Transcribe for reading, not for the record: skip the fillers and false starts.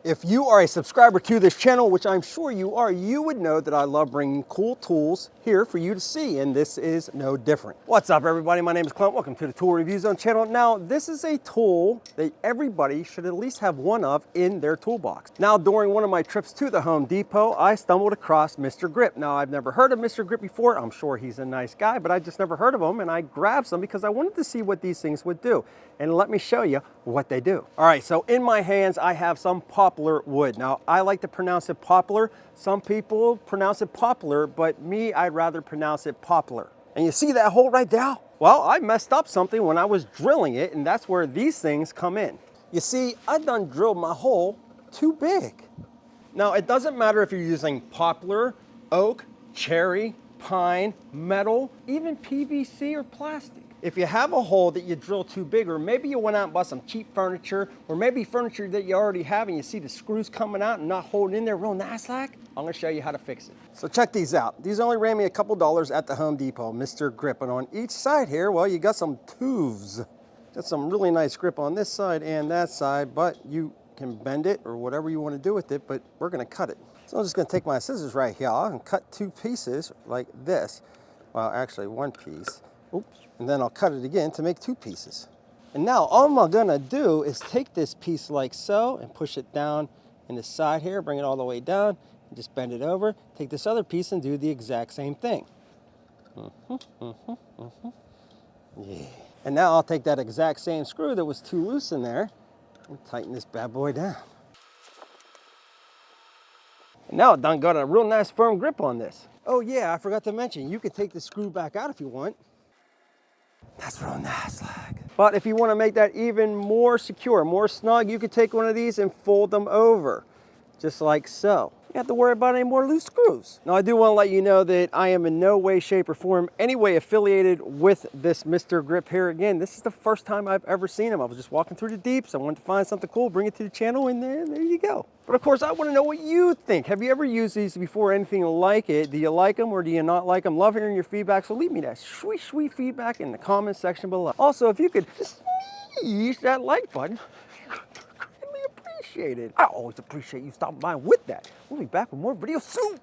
If you are a subscriber to this channel, which I'm sure you are, you would know that I love bringing cool tools here for you to see, and this is no different. What's up, everybody? My name is Clint. Welcome to the Tool Review Zone channel. Now, this is a tool that everybody should at least have one of in their toolbox. Now, during one of my trips to the Home Depot, I stumbled across Mr. Grip. Now, I've never heard of Mr. Grip before. I'm sure he's a nice guy, but I just never heard of him, and I grabbed some because I wanted to see what these things would do. And let me show you what they do. All right, so in my hands, I have some poplar wood. Now, I like to pronounce it poplar. Some people pronounce it poplar, but me, I'd rather pronounce it poplar. And you see that hole right there? Well, I messed up something when I was drilling it, and that's where these things come in. You see, I done drilled my hole too big. Now, it doesn't matter if you're using poplar, oak, cherry, pine, metal, even PVC or plastic. If you have a hole that you drill too big, or maybe you went out and bought some cheap furniture, or maybe furniture that you already have and you see the screws coming out and not holding in there real nice like, I'm gonna show you how to fix it. So check these out. These only ran me a couple dollars at the Home Depot, Mr. Grip. And on each side here, well, you got some tubes. Got some really nice grip on this side and that side, but you can bend it or whatever you want to do with it, but we're gonna cut it. So I'm just gonna take my scissors right here and cut two pieces like this. Well, actually one piece. Oops. And then I'll cut it again to make two pieces. And now all I'm gonna do is take this piece like so and push it down in the side here, bring it all the way down, and just bend it over. Take this other piece and do the exact same thing. Yeah. And now I'll take that exact same screw that was too loose in there and tighten this bad boy down. And now I've done got a real nice firm grip on this. Oh yeah, I forgot to mention, you could take the screw back out if you want. That's real nice like. But if you want to make that even more secure, more snug, you could take one of these and fold them over, just like so. You don't have to worry about any more loose screws. Now I do want to let you know that I am in no way, shape, or form any way affiliated with this Mr. Grip here. Again, this is the first time I've ever seen him. I was just walking through the deeps. I wanted to find something cool, bring it to the channel, and there you go. But of course, I want to know what you think. Have you ever used these before, anything like it? Do you like them or do you not like them? Love hearing your feedback, so leave me that sweet, sweet feedback in the comment section below. Also, if you could smash that like button, greatly appreciated. I always appreciate you stopping by with that. We'll be back with more videos soon.